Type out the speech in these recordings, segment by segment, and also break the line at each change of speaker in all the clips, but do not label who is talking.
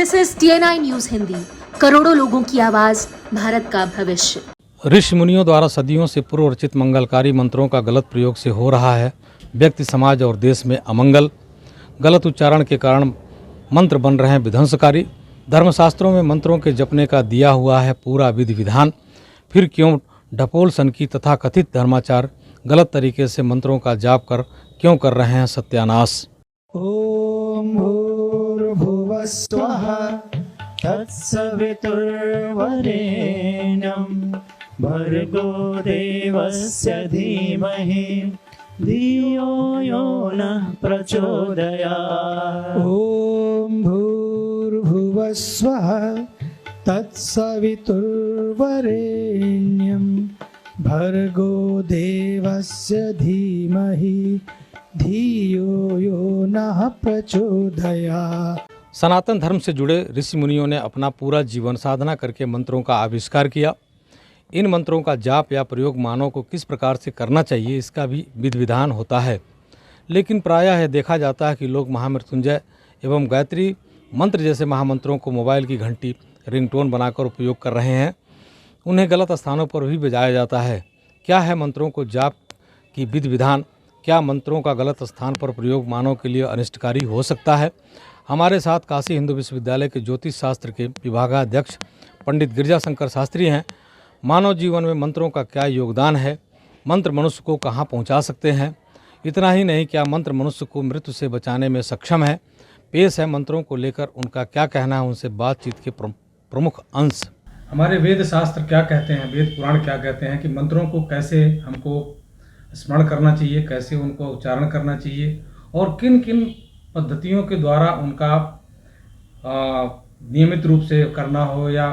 This is TNI news Hindi, करोड़ों लोगों की आवाज, भारत का भविष्य।
ऋषि मुनियों द्वारा सदियों से पूर्व रचित मंगलकारी मंत्रों का गलत प्रयोग से हो रहा है व्यक्ति, समाज और देश में अमंगल। गलत उच्चारण के कारण मंत्र बन रहे हैं विध्वंसकारी। धर्मशास्त्रों में मंत्रों के जपने का दिया हुआ है पूरा विधि विधान, फिर क्यों ढपोल सन की तथा कथित धर्माचार गलत तरीके से मंत्रों का जाप कर क्यों कर रहे हैं सत्यानाश।
ओम भूर्भुवः स्वः तत्सवितुर्वरेण्यं भर्गो देवस्य धीमहि धियो यो नः प्रचोदयात्। ओम भूर्भुवः स्वः तत्सवितुर्वरेण्यं भर्गो देवस्य धीमहि धियो यो नः प्रचोदयात्।
सनातन धर्म से जुड़े ऋषि मुनियों ने अपना पूरा जीवन साधना करके मंत्रों का आविष्कार किया। इन मंत्रों का जाप या प्रयोग मानव को किस प्रकार से करना चाहिए इसका भी विधि विधान होता है, लेकिन प्रायः यह देखा जाता है कि लोग महामृत्युंजय एवं गायत्री मंत्र जैसे महामंत्रों को मोबाइल की घंटी रिंगटोन बनाकर उपयोग कर रहे हैं। उन्हें गलत स्थानों पर भी बजाया जाता है। क्या है मंत्रों को जाप की विधि विधान? क्या मंत्रों का गलत स्थान पर प्रयोग मानव के लिए अनिष्टकारी हो सकता है? हमारे साथ काशी हिंदू विश्वविद्यालय के ज्योतिष शास्त्र के विभागाध्यक्ष पंडित गिरिजाशंकर शास्त्री हैं। मानव जीवन में मंत्रों का क्या योगदान है? मंत्र मनुष्य को कहाँ पहुँचा सकते हैं? इतना ही नहीं, क्या मंत्र मनुष्य को मृत्यु से बचाने में सक्षम है? पेश है मंत्रों को लेकर उनका क्या कहना है, उनसे बातचीत के प्रमुख अंश। हमारे वेद शास्त्र क्या कहते हैं, वेद पुराण क्या कहते हैं कि मंत्रों को कैसे हमको स्मरण करना चाहिए, कैसे उनको उच्चारण करना चाहिए और किन किन पद्धतियों के द्वारा उनका नियमित रूप से करना हो या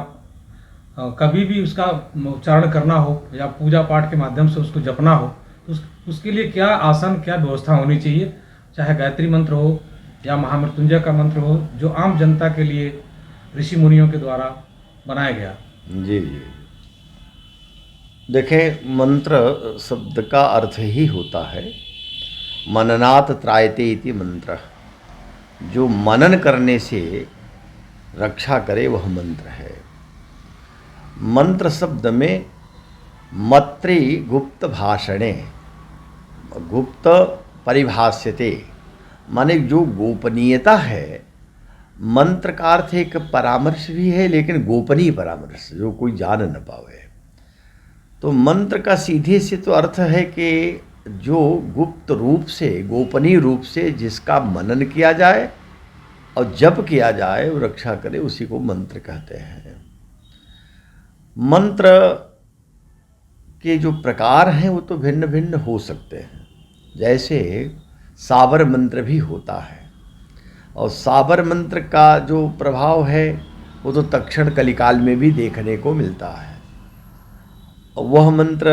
कभी भी उसका उच्चारण करना हो या पूजा पाठ के माध्यम से उसको जपना हो, तो उसके लिए क्या आसन, क्या व्यवस्था होनी चाहिए, चाहे गायत्री मंत्र हो या महामृत्युंजय का मंत्र हो, जो आम जनता के लिए ऋषि मुनियों के द्वारा बनाया गया।
जी जी, देखें, मंत्र शब्द का अर्थ ही होता है मननात् त्रायते इति मंत्र। जो मनन करने से रक्षा करे वह मंत्र है। मंत्र शब्द में मत्रि गुप्त भाषणे, गुप्त परिभाष्यते, माने जो गोपनीयता है। मंत्र का अर्थ एक परामर्श भी है, लेकिन गोपनीय परामर्श जो कोई जान न पावे। तो मंत्र का सीधे से तो अर्थ है कि जो गुप्त रूप से, गोपनीय रूप से जिसका मनन किया जाए और जप किया जाए, वो रक्षा करे, उसी को मंत्र कहते हैं। मंत्र के जो प्रकार हैं वो तो भिन्न भिन्न हो सकते हैं। जैसे साबर मंत्र भी होता है, और साबर मंत्र का जो प्रभाव है वो तो तक्षण कलिकाल में भी देखने को मिलता है। वह मंत्र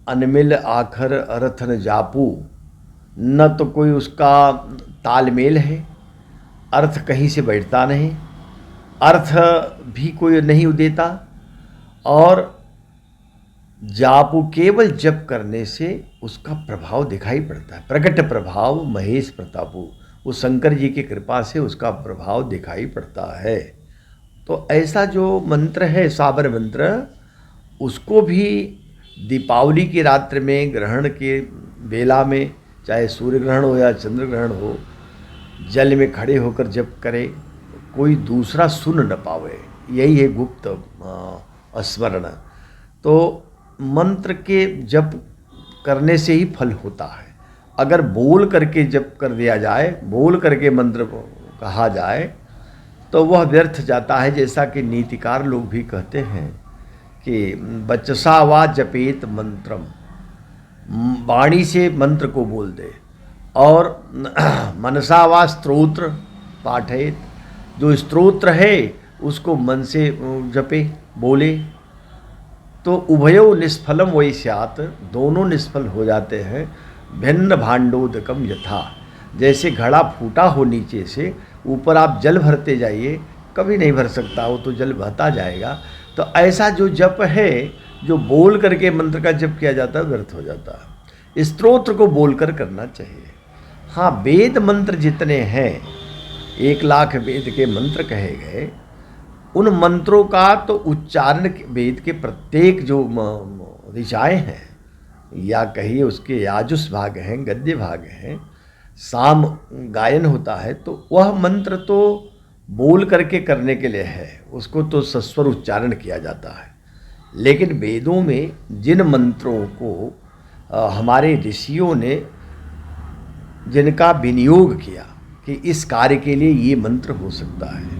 अनमिल आखर अरथन जापू, न तो कोई उसका तालमेल है, अर्थ कहीं से बैठता नहीं, अर्थ भी कोई नहीं देता, और जापू केवल जप करने से उसका प्रभाव दिखाई पड़ता है। प्रकट प्रभाव महेश प्रतापू, वो शंकर जी की कृपा से उसका प्रभाव दिखाई पड़ता है। तो ऐसा जो मंत्र है साबर मंत्र, उसको भी दीपावली की रात्रि में ग्रहण के बेला में, चाहे सूर्य ग्रहण हो या चंद्र ग्रहण हो, जल में खड़े होकर जप करे, कोई दूसरा सुन न पावे। यही है गुप्त स्मरण। तो मंत्र के जप करने से ही फल होता है। अगर बोल करके जप कर दिया जाए, बोल करके मंत्र को कहा जाए, तो वह व्यर्थ जाता है। जैसा कि नीतिकार लोग भी कहते हैं कि बचसा वा जपेत मंत्रम, वाणी से मंत्र को बोल दे, और मनसा वा स्तोत्र पाठेत, जो स्तोत्र है उसको मन से जपे, बोले, तो उभयो निष्फलम वही स्यात्, दोनों निष्फल हो जाते हैं। भिन्न भांडोदकम यथा, जैसे घड़ा फूटा हो नीचे से, ऊपर आप जल भरते जाइए, कभी नहीं भर सकता, वो तो जल बहता जाएगा। तो ऐसा जो जप है, जो बोल करके मंत्र का जप किया जाता है, व्यर्थ हो जाता है। स्तोत्र को बोलकर करना चाहिए। हाँ, वेद मंत्र जितने हैं 1,00,000 वेद के मंत्र कहे गए, उन मंत्रों का तो उच्चारण वेद के प्रत्येक जो ऋचाएँ हैं या कहिए उसके याजुस भाग हैं, गद्य भाग हैं, साम गायन होता है, तो वह मंत्र तो बोल करके करने के लिए है, उसको तो सस्वर उच्चारण किया जाता है। लेकिन वेदों में जिन मंत्रों को हमारे ऋषियों ने जिनका विनियोग किया कि इस कार्य के लिए ये मंत्र हो सकता है,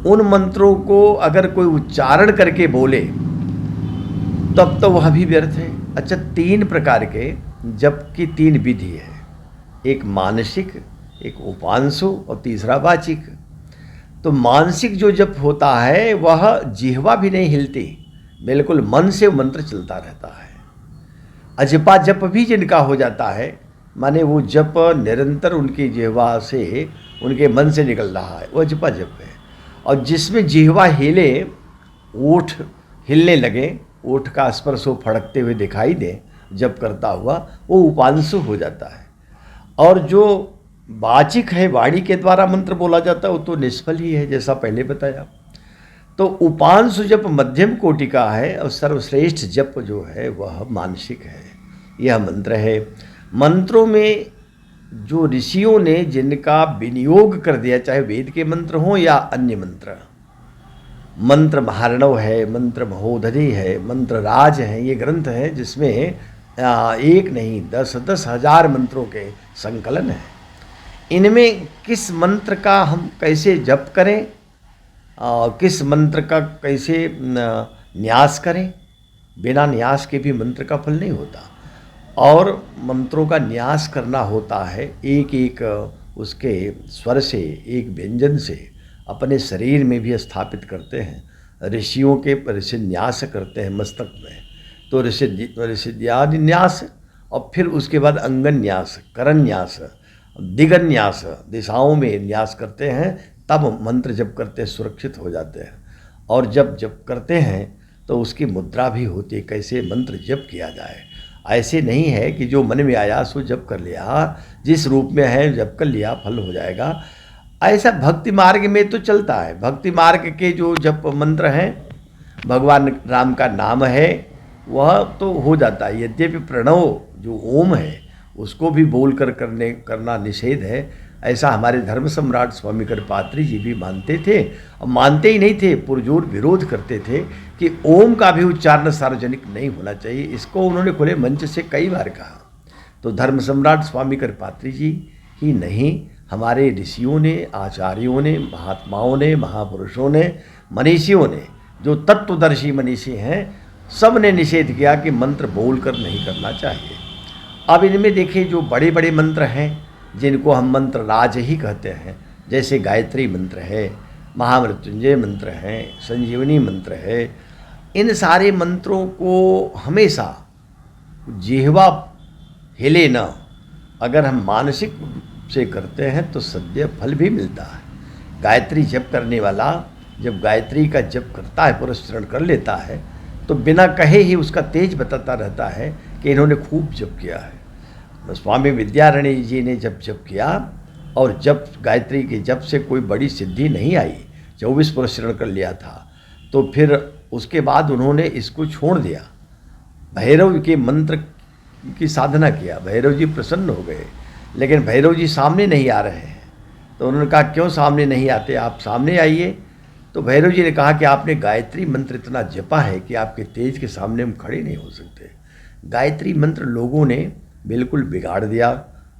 उन मंत्रों को अगर कोई उच्चारण करके बोले तब तो वह भी व्यर्थ है। अच्छा, 3 प्रकार के जप की 3 विधि है, एक मानसिक, एक उपांशु और तीसरा वाचिक। तो मानसिक जो जप होता है वह जिह्वा भी नहीं हिलती, बिल्कुल मन से मंत्र चलता रहता है। अजपा जप भी जिनका हो जाता है, माने वो जप निरंतर उनकी जिह्वा से, उनके मन से निकल रहा है, वो अजपा जप है। और जिसमें जिह्वा हिले, ओठ हिलने लगे, ओठ का स्पर्श वो फड़कते हुए दिखाई दे जप करता हुआ, वो उपांशु हो जाता है। और जो वाचिक है, वाणी के द्वारा मंत्र बोला जाता है, वो तो निष्फल ही है, जैसा पहले बताया। तो उपांशु जप मध्यम कोटि का है और सर्वश्रेष्ठ जप जो है वह मानसिक है। यह मंत्र है। मंत्रों में जो ऋषियों ने जिनका विनियोग कर दिया, चाहे वेद के मंत्र हों या अन्य मंत्र, मंत्र महारणव है, मंत्र महोदधि है, मंत्र राज है, ये ग्रंथ है जिसमें एक नहीं 10-10 हजार मंत्रों के संकलन है। इनमें किस मंत्र का हम कैसे जप करें, किस मंत्र का कैसे न्यास करें, बिना न्यास के भी मंत्र का फल नहीं होता। और मंत्रों का न्यास करना होता है एक एक उसके स्वर से, एक व्यंजन से अपने शरीर में भी स्थापित करते हैं। ऋषियों के ऋषि न्यास करते हैं मस्तक में, तो ऋषिद्यादि न्यास, और फिर उसके बाद अंगन न्यास, करण न्यास, दिगन न्यास, दिशाओं में न्यास करते हैं, तब मंत्र जप करते सुरक्षित हो जाते हैं। और जब जप करते हैं तो उसकी मुद्रा भी होती है, कैसे मंत्र जप किया जाए। ऐसे नहीं है कि जो मन में आया सो जप कर लिया, जिस रूप में है जप कर लिया फल हो जाएगा, ऐसा भक्ति मार्ग में तो चलता है। भक्ति मार्ग के जो जप मंत्र हैं, भगवान राम का नाम है, वह तो हो जाता है। यद्यपि प्रणव जो ओम है उसको भी बोल कर करना निषेध है, ऐसा हमारे धर्म सम्राट स्वामी कृपात्री जी भी मानते थे। और मानते ही नहीं थे, पुरजोर विरोध करते थे कि ओम का भी उच्चारण सार्वजनिक नहीं होना चाहिए। इसको उन्होंने खुले मंच से कई बार कहा। तो धर्म सम्राट स्वामी कृपात्री जी ही नहीं, हमारे ऋषियों ने, आचार्यों ने, महात्माओं ने, महापुरुषों ने, मनीषियों ने, जो तत्वदर्शी मनीषी हैं, सब ने निषेध किया कि मंत्र बोल कर नहीं करना चाहिए। अब इनमें देखिए जो बड़े बड़े मंत्र हैं जिनको हम मंत्र राज ही कहते हैं, जैसे गायत्री मंत्र है, महामृत्युंजय मंत्र है, संजीवनी मंत्र है, इन सारे मंत्रों को हमेशा जिह्वा हिले न, अगर हम मानसिक से करते हैं तो सद्य फल भी मिलता है। गायत्री जप करने वाला जब गायत्री का जप करता है, पुरस्चरण कर लेता है, तो बिना कहे ही उसका तेज बताता रहता है कि इन्होंने खूब जप किया है। स्वामी विद्यारण्य जी ने जब जप किया और जब गायत्री के जप से कोई बड़ी सिद्धि नहीं आई, 24 पुरस्चरण कर लिया था, तो फिर उसके बाद उन्होंने इसको छोड़ दिया, भैरव के मंत्र की साधना किया। भैरव जी प्रसन्न हो गए, लेकिन भैरव जी सामने नहीं आ रहे हैं। तो उन्होंने कहा क्यों सामने नहीं आते, आप सामने आइए। तो भैरव जी ने कहा कि आपने गायत्री मंत्र इतना जपा है कि आपके तेज के सामने हम खड़े नहीं हो सकते। गायत्री मंत्र लोगों ने बिल्कुल बिगाड़ दिया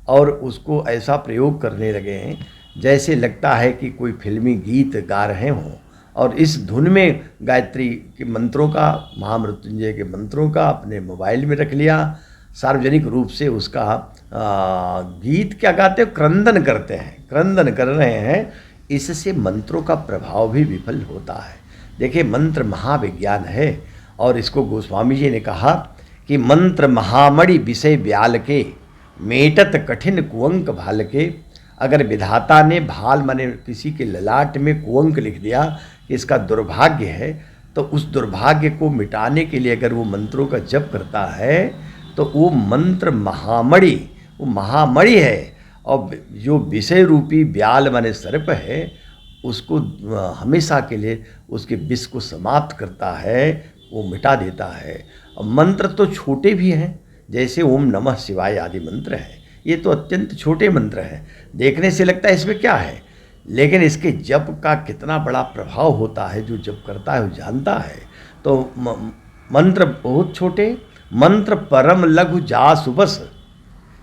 और उसको ऐसा प्रयोग करने लगे हैं जैसे लगता है कि कोई फिल्मी गीत गा रहे हों, और इस धुन में गायत्री के मंत्रों का, महामृत्युंजय के मंत्रों का अपने मोबाइल में रख लिया, सार्वजनिक रूप से उसका गीत क्या गाते हैं, क्रंदन करते हैं, क्रंदन कर रहे हैं। इससे मंत्रों का प्रभाव भी विफल होता है। देखिए मंत्र महाविज्ञान है, और इसको गोस्वामी जी ने कहा कि मंत्र महामणि विषय ब्याल के, मेटत कठिन कुअंक भाल के। अगर विधाता ने भाल माने किसी के ललाट में कुअंक लिख दिया कि इसका दुर्भाग्य है, तो उस दुर्भाग्य को मिटाने के लिए अगर वो मंत्रों का जप करता है तो वो मंत्र महामणि, वो महामणि है। और जो विषय रूपी ब्याल माने सर्प है उसको हमेशा के लिए उसके विष को समाप्त करता है, वो मिटा देता है। और मंत्र तो छोटे भी हैं, जैसे ओम नमः शिवाय आदि मंत्र हैं, ये तो अत्यंत छोटे मंत्र हैं, देखने से लगता है इसमें क्या है, लेकिन इसके जप का कितना बड़ा प्रभाव होता है, जो जप करता है वो जानता है। तो मंत्र बहुत छोटे, मंत्र परम लघु जा सुबस,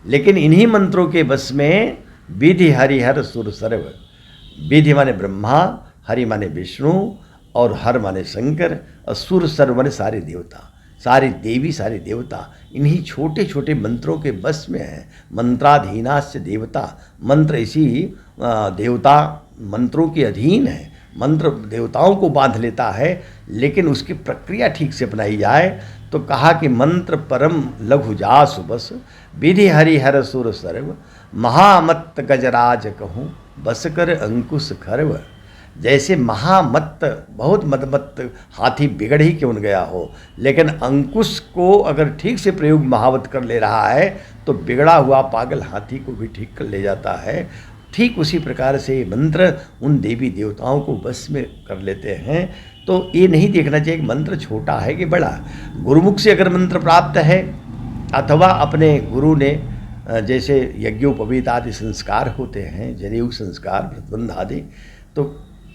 लेकिन इन्हीं मंत्रों के बस में विधि हरिहर सुर सर्व। विधि माने ब्रह्मा, हरि माने विष्णु और हर माने शंकर और सुर सर्व माने सारे देवता, सारी देवी, सारे देवता इन्हीं छोटे छोटे मंत्रों के बस में है। मंत्राधीनास्य देवता, मंत्र इसी देवता मंत्रों के अधीन है, मंत्र देवताओं को बांध लेता है, लेकिन उसकी प्रक्रिया ठीक से अपनाई जाए। तो कहा कि मंत्र परम लघु जासु बस, विधि हरिहर सुर सर्व, महामत्त गजराज कहूँ बस कर अंकुश खर्व। जैसे महामत्त बहुत मदमत्त हाथी बिगड़ ही क्यों न गया हो, लेकिन अंकुश को अगर ठीक से प्रयोग महावत कर ले रहा है तो बिगड़ा हुआ पागल हाथी को भी ठीक कर ले जाता है। ठीक उसी प्रकार से मंत्र उन देवी देवताओं को बस में कर लेते हैं। तो ये नहीं देखना चाहिए कि मंत्र छोटा है कि बड़ा। गुरुमुख से अगर मंत्र प्राप्त है अथवा अपने गुरु ने, जैसे यज्ञोपवीत आदि संस्कार होते हैं, जनेऊ संस्कार, व्रतबंध आदि, तो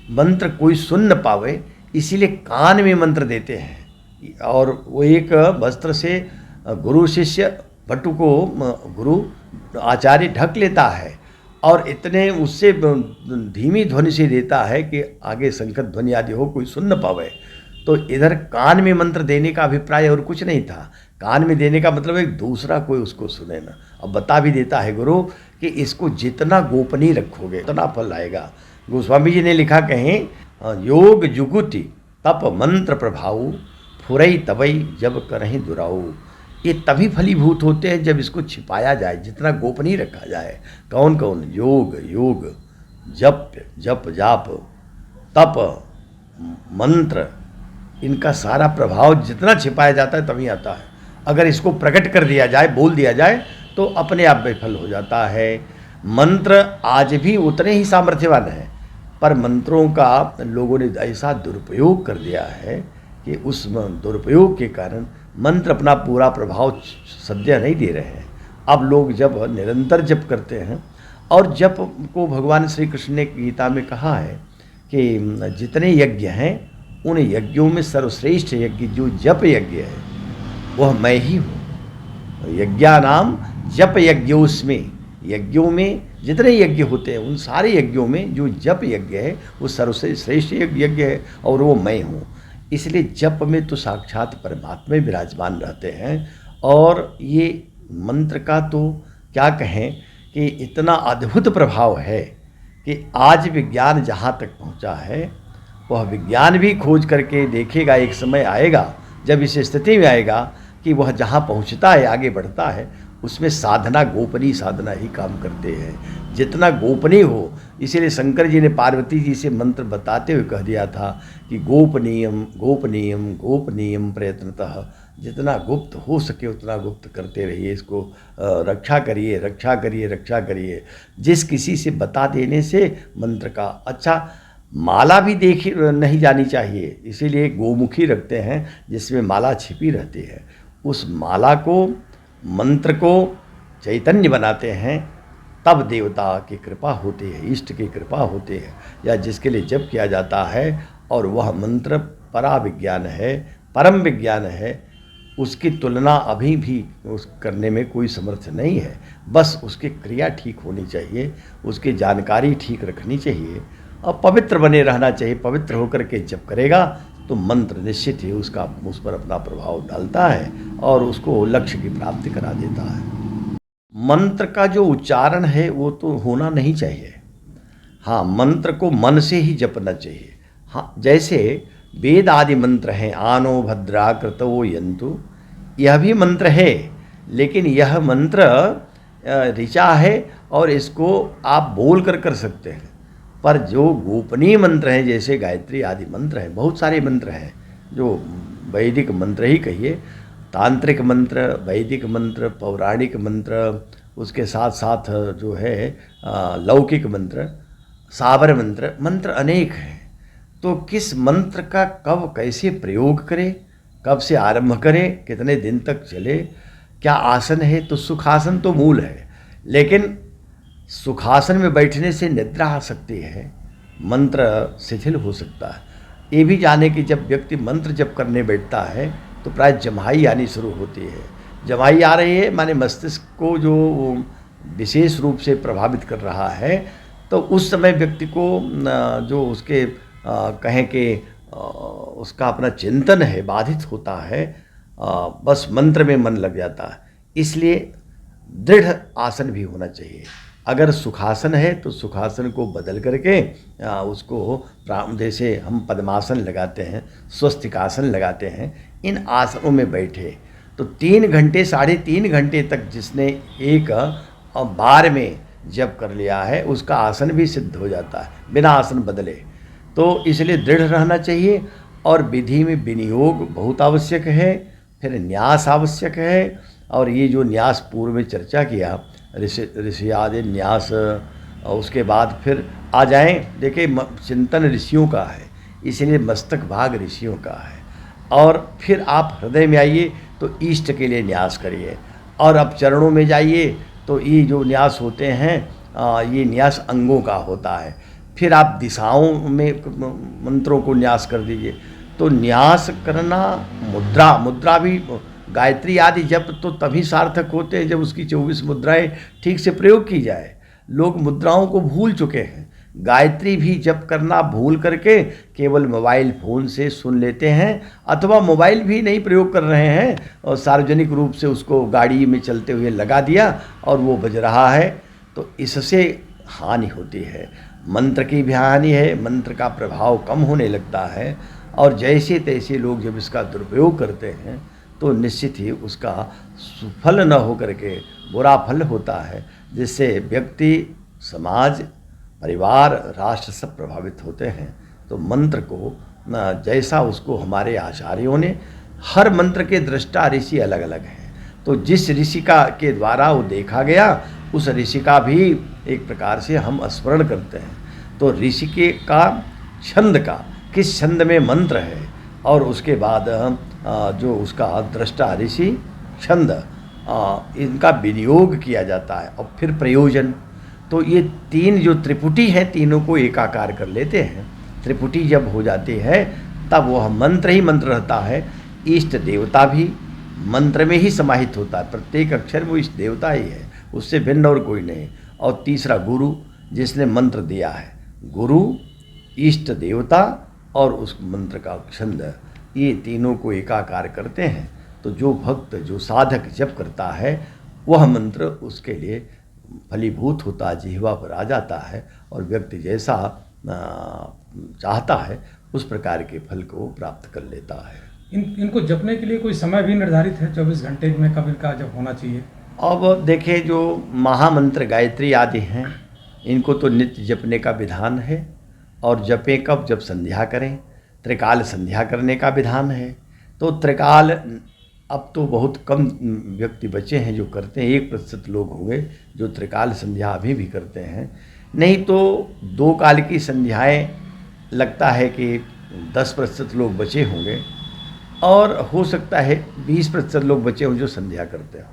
मंत्र कोई सुन न पावे इसीलिए कान में मंत्र देते हैं। और वो एक वस्त्र से गुरु शिष्य भट्टू को गुरु आचार्य ढक लेता है और इतने उससे धीमी ध्वनि से देता है कि आगे संकट ध्वनि आदि हो कोई सुन न पावे। तो इधर कान में मंत्र देने का अभिप्राय और कुछ नहीं था, कान में देने का मतलब एक दूसरा कोई उसको सुने ना। अब बता भी देता है गुरु कि इसको जितना गोपनीय रखोगे उतना फल आएगा। गोस्वामी जी ने लिखा कहें, योग जुगुति तप मंत्र प्रभाऊ, फुरई तबई जब करहीं दुराऊ। ये तभी फलीभूत होते हैं जब इसको छिपाया जाए, जितना गोपनीय रखा जाए। कौन कौन? योग, योग, जप, जप जाप, तप, मंत्र, इनका सारा प्रभाव जितना छिपाया जाता है तभी आता है। अगर इसको प्रकट कर दिया जाए, बोल दिया जाए, तो अपने आप विफल हो जाता है। मंत्र आज भी उतने ही सामर्थ्यवान हैं, पर मंत्रों का लोगों ने ऐसा दुरुपयोग कर दिया है कि उस दुरुपयोग के कारण मंत्र अपना पूरा प्रभाव सद्य नहीं दे रहे हैं। अब लोग जब निरंतर जप करते हैं, और जप को भगवान श्री कृष्ण ने गीता में कहा है कि जितने यज्ञ हैं उन यज्ञों में सर्वश्रेष्ठ यज्ञ जो जप यज्ञ है वह मैं ही हूँ। यज्ञानाम जप यज्ञोस्मि, यज्ञों में जितने यज्ञ होते हैं उन सारे यज्ञों में जो जप यज्ञ है वो सर्वश्रेष्ठ यज्ञ है और वो मैं हूँ। इसलिए जप में तो साक्षात परमात्मा विराजमान रहते हैं। और ये मंत्र का तो क्या कहें कि इतना अद्भुत प्रभाव है कि आज विज्ञान जहाँ तक पहुँचा है वह विज्ञान भी खोज करके देखेगा। एक समय आएगा जब इस स्थिति में आएगा कि वह जहाँ पहुँचता है, आगे बढ़ता है, उसमें साधना गोपनीय साधना ही काम करते हैं, जितना गोपनीय हो। इसीलिए शंकर जी ने पार्वती जी से मंत्र बताते हुए कह दिया था कि गोपनीयम गोपनीयम गोपनीयम प्रयत्नतः, जितना गुप्त हो सके उतना गुप्त करते रहिए, इसको रक्षा करिए रक्षा करिए रक्षा करिए। जिस किसी से बता देने से मंत्र का अच्छा माला भी देखी नहीं जानी चाहिए, इसीलिए गोमुखी रखते हैं जिसमें माला छिपी रहती है। उस माला को, मंत्र को चैतन्य बनाते हैं, तब देवता की कृपा होती है, इष्ट की कृपा होती है, या जिसके लिए जप किया जाता है। और वह मंत्र परा विज्ञान है, परम विज्ञान है, उसकी तुलना अभी भी उस करने में कोई समर्थ नहीं है। बस उसकी क्रिया ठीक होनी चाहिए, उसकी जानकारी ठीक रखनी चाहिए और पवित्र बने रहना चाहिए। पवित्र होकर के जप करेगा तो मंत्र निश्चित ही उसका उस पर अपना प्रभाव डालता है और उसको लक्ष्य की प्राप्ति करा देता है। मंत्र का जो उच्चारण है वो तो होना नहीं चाहिए। हाँ, मंत्र को मन से ही जपना चाहिए। हाँ, जैसे वेद आदि मंत्र हैं, आनो भद्रा कृतो यंतु, यह भी मंत्र है, लेकिन यह मंत्र ऋचा है और इसको आप बोल कर सकते हैं। पर जो गोपनीय मंत्र हैं, जैसे गायत्री आदि मंत्र हैं, बहुत सारे मंत्र हैं जो वैदिक मंत्र ही कहिए, तांत्रिक मंत्र, वैदिक मंत्र, पौराणिक मंत्र उसके साथ साथ जो है लौकिक मंत्र, साबर मंत्र, मंत्र अनेक हैं। तो किस मंत्र का कब कैसे प्रयोग करें, कब से आरंभ करें, कितने दिन तक चले, क्या आसन है, तो सुखासन तो मूल है, लेकिन सुखासन में बैठने से निद्रा आ सकती है, मंत्र शिथिल हो सकता है। ये भी जाने कि जब व्यक्ति मंत्र जप करने बैठता है तो प्राय जम्हाई आनी शुरू होती है। जम्हाई आ रही है माने मस्तिष्क को जो विशेष रूप से प्रभावित कर रहा है, तो उस समय व्यक्ति को जो उसके कहें कि उसका अपना चिंतन है बाधित होता है, बस मंत्र में मन लग जाता है। इसलिए दृढ़ आसन भी होना चाहिए। अगर सुखासन है तो सुखासन को बदल करके उसको जैसे हम पद्मासन लगाते हैं, स्वस्तिकासन लगाते हैं, इन आसनों में बैठे तो 3 घंटे 3.5 घंटे तक जिसने एक बार में जप कर लिया है उसका आसन भी सिद्ध हो जाता है बिना आसन बदले। तो इसलिए दृढ़ रहना चाहिए और विधि में विनियोग बहुत आवश्यक है, फिर न्यास आवश्यक है। और ये जो न्यास पूर्व में चर्चा किया, ऋषि आदि न्यास, उसके बाद फिर आ जाएं, देखिए चिंतन ऋषियों का है, इसलिए मस्तक भाग ऋषियों का है। और फिर आप हृदय में आइए तो इष्ट के लिए न्यास करिए, और अब चरणों में जाइए तो ये जो न्यास होते हैं ये न्यास अंगों का होता है। फिर आप दिशाओं में मंत्रों को न्यास कर दीजिए। तो न्यास करना, मुद्रा भी गायत्री आदि जप तो तभी सार्थक होते हैं जब उसकी 24 मुद्राएं ठीक से प्रयोग की जाए। लोग मुद्राओं को भूल चुके हैं। गायत्री भी जप करना भूल करके केवल मोबाइल फ़ोन से सुन लेते हैं, अथवा मोबाइल भी नहीं प्रयोग कर रहे हैं और सार्वजनिक रूप से उसको गाड़ी में चलते हुए लगा दिया और वो बज रहा है, तो इससे हानि होती है। मंत्र की भी हानि है, मंत्र का प्रभाव कम होने लगता है, और जैसे तैसे लोग जब इसका दुरुपयोग करते हैं तो निश्चित ही उसका सुफल न हो करके बुरा फल होता है, जिससे व्यक्ति, समाज, परिवार, राष्ट्र सब प्रभावित होते हैं। तो मंत्र को जैसा उसको हमारे आचार्यों ने, हर मंत्र के दृष्टा ऋषि अलग अलग हैं, तो जिस ऋषि का के द्वारा वो देखा गया उस ऋषि का भी एक प्रकार से हम स्मरण करते हैं। तो ऋषि के का छंद का, किस छंद में मंत्र है, और उसके बाद जो उसका दृष्टा ऋषि छंद, इनका विनियोग किया जाता है, और फिर प्रयोजन। तो ये 3 जो त्रिपुटी हैं, तीनों को एकाकार कर लेते हैं। त्रिपुटी जब हो जाती है तब वह मंत्र ही मंत्र रहता है। इष्ट देवता भी मंत्र में ही समाहित होता है, प्रत्येक अक्षर वो इष्ट देवता ही है, उससे भिन्न और कोई नहीं। और तीसरा गुरु, जिसने मंत्र दिया है, गुरु, इष्ट देवता और उस मंत्र का छंद, ये तीनों को एकाकार करते हैं। तो जो भक्त, जो साधक जप करता है वह मंत्र उसके लिए फलीभूत होता, जिह्वा पर आ जाता है, और व्यक्ति जैसा चाहता है उस प्रकार के फल को प्राप्त कर लेता है।
इनको जपने के लिए कोई समय भी निर्धारित है? 24 घंटे में कब इनका जप होना चाहिए?
अब देखिए, जो महामंत्र गायत्री आदि हैं, इनको तो नित्य जपने का विधान है, और जपें कब? जब संध्या करें। त्रिकाल संध्या करने का विधान है। तो त्रिकाल अब तो बहुत कम व्यक्ति बचे हैं जो करते हैं, 1% लोग होंगे जो त्रिकाल संध्या अभी भी करते हैं। नहीं तो 2 काल की संध्याएं लगता है कि 10% लोग बचे होंगे, और हो सकता है 20% लोग बचे हों जो संध्या करते हों।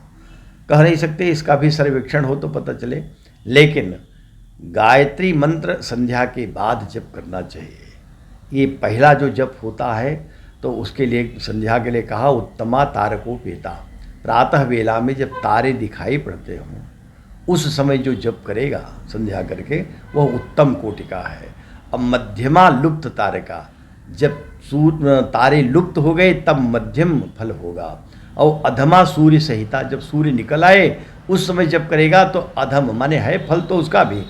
कह नहीं सकते, इसका भी सर्वेक्षण हो तो पता चले। लेकिन गायत्री मंत्र संध्या के बाद जप करना चाहिए। ये पहला जो जप होता है तो उसके लिए, संध्या के लिए कहा, उत्तमा तारकोपेता। प्रातः वेला में जब तारे दिखाई पड़ते हों उस समय जो जप करेगा संध्या करके, वह उत्तम कोटि का है। अब मध्यमा लुप्त तारका, जब तारे लुप्त हो गए तब मध्यम फल होगा। और अधमा सूर्य सहिता, जब सूर्य निकल आए उस समय जप करेगा तो अधम, माने है फल तो उसका भी।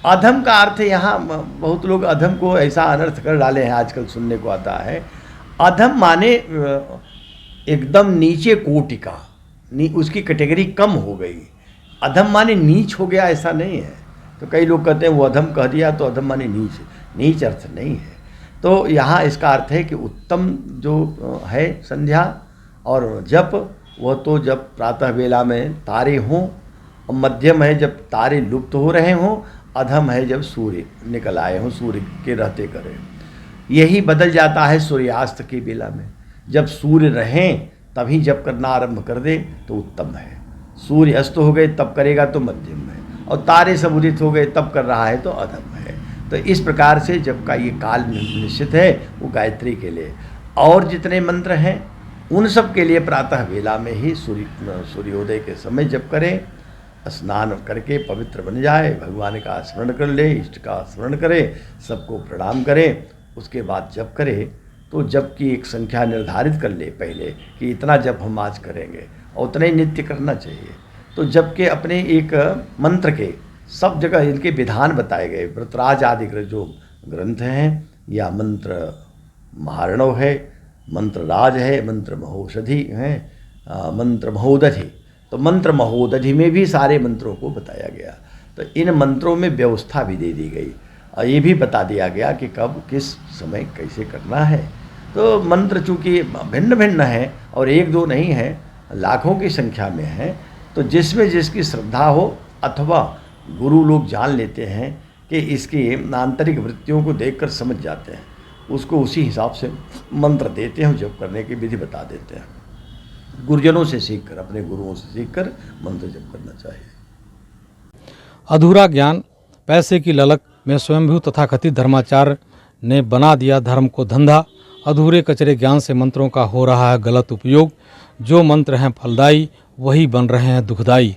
अधम का अर्थ यहाँ बहुत लोग अधम को ऐसा अनर्थ कर डाले हैं, आजकल सुनने को आता है। अधम माने एकदम नीचे कोटि का, उसकी कैटेगरी कम हो गई। अधम माने नीच हो गया, ऐसा नहीं है। तो कई लोग कहते हैं वो अधम कह दिया तो अधम माने नीच, नीच अर्थ नहीं है। तो यहाँ इसका अर्थ है कि उत्तम जो है संध्या और जप, वह तो जब प्रातः वेला में तारे हों और मध्यम है जब तारे लुप्त हो रहे हों, अधम है जब सूर्य निकल आए हों, सूर्य के रहते करें। यही बदल जाता है सूर्यास्त की बेला में। जब सूर्य रहें तभी जब करना आरंभ कर दे तो उत्तम है। सूर्य अस्त हो गए तब करेगा तो मध्यम है, और तारे सब उदित हो गए तब कर रहा है तो अधम है। तो इस प्रकार से जब का ये काल निश्चित है वो गायत्री के लिए। और जितने मंत्र हैं उन सब के लिए प्रातः वेला में ही सूर्योदय के समय जप करें, स्नान करके पवित्र बन जाए, भगवान का स्मरण कर ले, इष्ट का स्मरण करे, सबको प्रणाम करें, उसके बाद जप करे। तो जप की एक संख्या निर्धारित कर ले पहले कि इतना जप हम आज करेंगे, और उतना ही नित्य करना चाहिए। तो जप के अपने एक मंत्र के सब जगह इनके विधान बताए गए। व्रतराज आदि जो ग्रंथ हैं, या मंत्र महारणव है, मंत्र राज है, मंत्र महोषधि है, मंत्र महोदधि। तो मंत्र महोदधि में भी सारे मंत्रों को बताया गया। तो इन मंत्रों में व्यवस्था भी दे दी गई, और ये भी बता दिया गया कि कब किस समय कैसे करना है। तो मंत्र चूँकि भिन्न भिन्न है और एक दो नहीं है, लाखों की संख्या में है। तो जिसमें जिसकी श्रद्धा हो, अथवा गुरु लोग जान लेते हैं कि इसकी आंतरिक वृत्तियों को देखकर समझ जाते हैं, उसको उसी हिसाब से मंत्र देते हैं, जप करने की विधि बता देते हैं। गुरुजनों से सीखकर, अपने गुरुओं से सीखकर मंत्र जप करना चाहिए।
अधूरा ज्ञान, पैसे की ललक में स्वयंभू तथाकथित धर्माचार्य ने बना दिया धर्म को धंधा। अधूरे कचरे ज्ञान से मंत्रों का हो रहा है गलत उपयोग। जो मंत्र हैं फलदायी वही बन रहे हैं दुखदायी।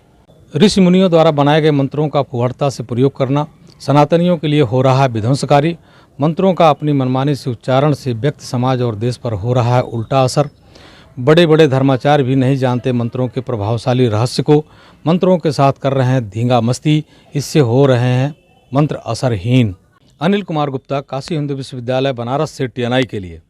ऋषि मुनियों द्वारा बनाए गए मंत्रों का फुहड़ता से प्रयोग करना सनातनियों के लिए हो रहा है विध्वंसकारी। मंत्रों का अपनी मनमानी से उच्चारण से व्यक्ति, समाज और देश पर हो रहा है उल्टा असर। बड़े बड़े धर्माचार्य भी नहीं जानते मंत्रों के प्रभावशाली रहस्य को। मंत्रों के साथ कर रहे हैं धींगा मस्ती, इससे हो रहे हैं मंत्र असरहीन। अनिल कुमार गुप्ता, काशी हिंदू विश्वविद्यालय बनारस से TNI के लिए।